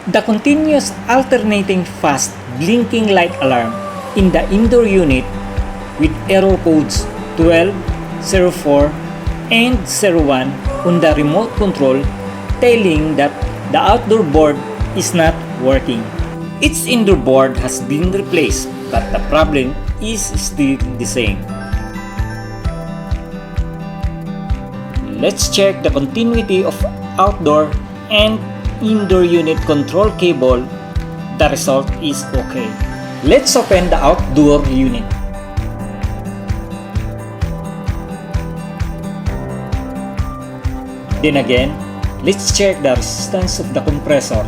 The continuous alternating fast blinking light alarm in the indoor unit with error codes 12, 04, and 01 on the remote control telling that the outdoor board is not working. Its indoor board has been replaced, but the problem is still the same. Let's check the continuity of outdoor and indoor unit control cable. The result is okay. Let's open the outdoor unit. Then again, let's check the resistance of the compressor.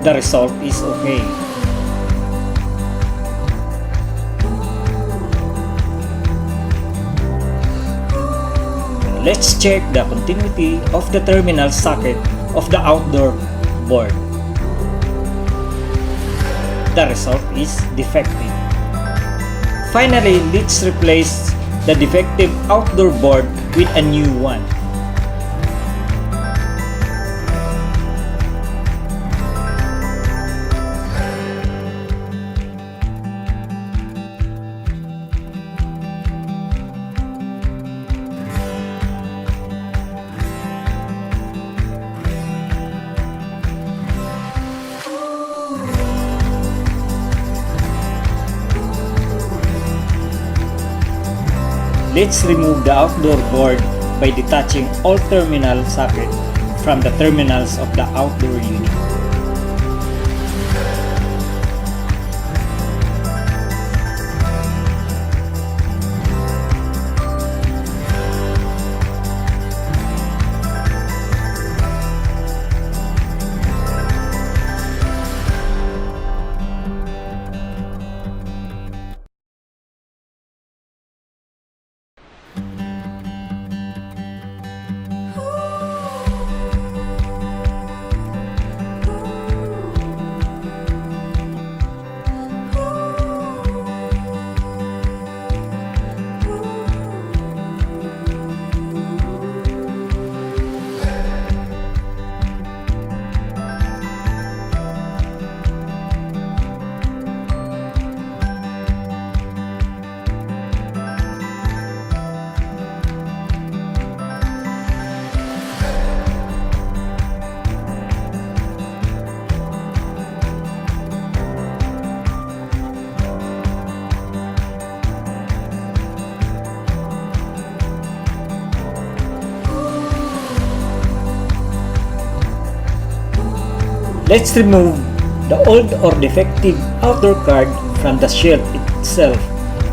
The result is okay. Let's check the continuity of the terminal socket of the outdoor board. The result is defective. Finally, let's replace the defective outdoor board with a new one. Let's remove the outdoor board by detaching all terminal sockets from the terminals of the outdoor unit. Let's remove the old or defective outdoor card from the shelf itself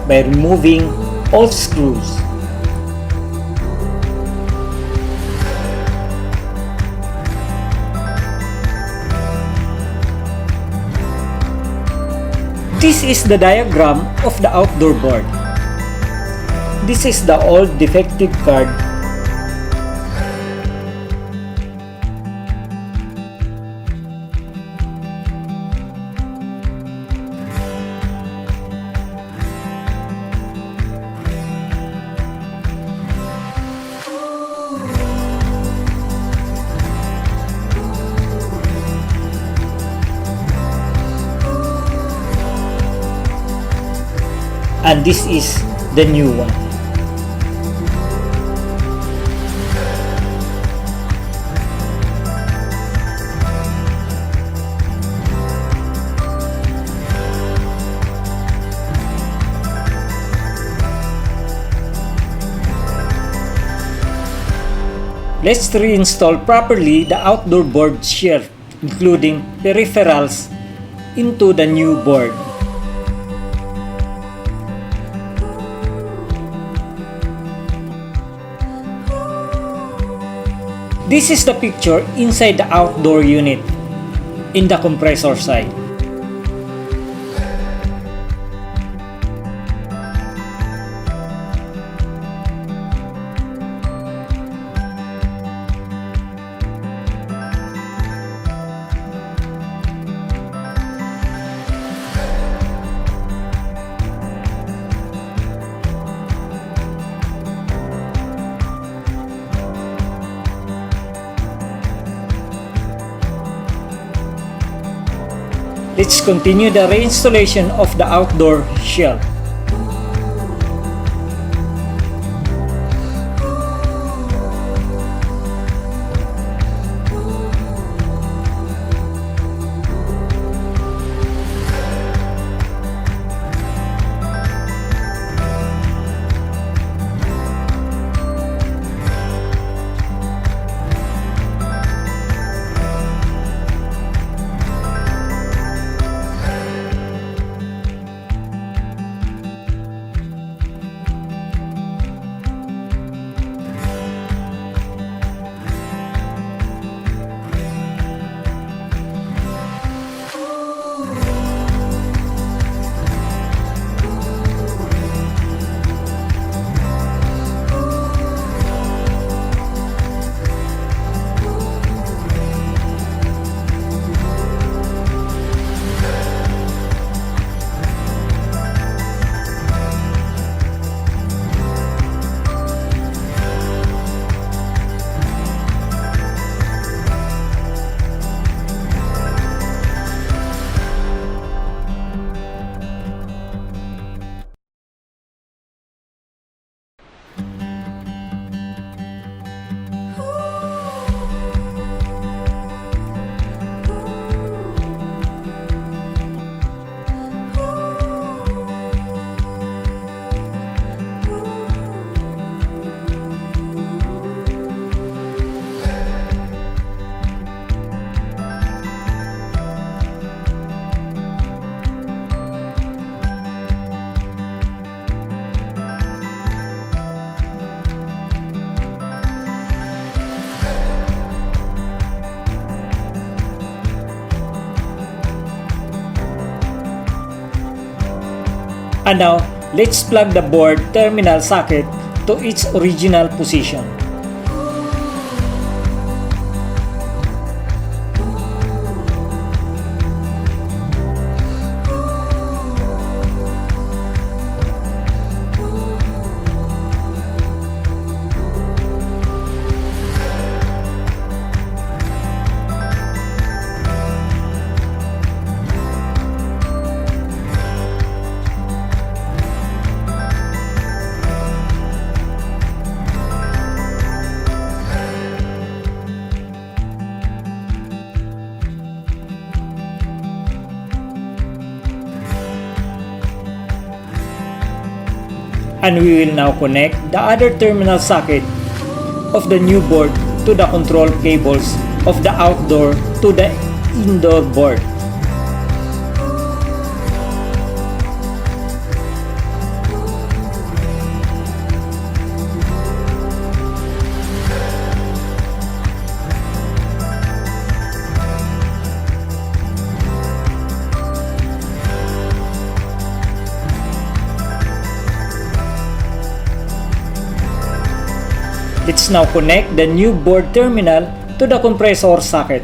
by removing all screws. This is the diagram of the outdoor board. This is the old defective card. And this is the new one. Let's reinstall properly the outdoor board shelf, including peripherals, into the new board. This is the picture inside the outdoor unit in the compressor side. let's continue the reinstallation of the outdoor shelf. And now, let's plug the board terminal socket to its original position. And we will now connect the other terminal socket of the new board to the control cables of the outdoor to the indoor board. Let's now connect the new board terminal to the compressor socket.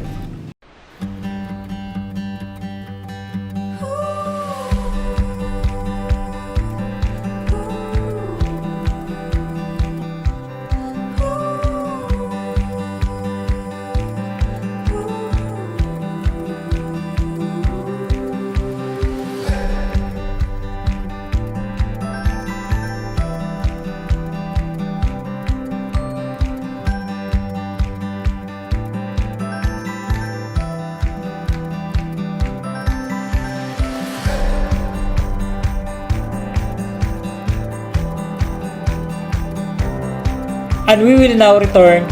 And we will now return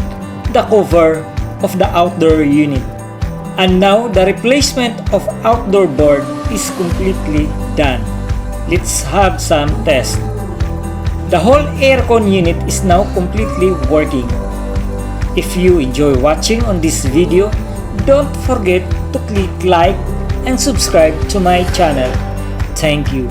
the cover of the outdoor unit. And now the replacement of outdoor board is completely done. Let's have some test. The whole aircon unit is now completely working. If you enjoy watching on this video, don't forget to click like and subscribe to my channel. Thank you.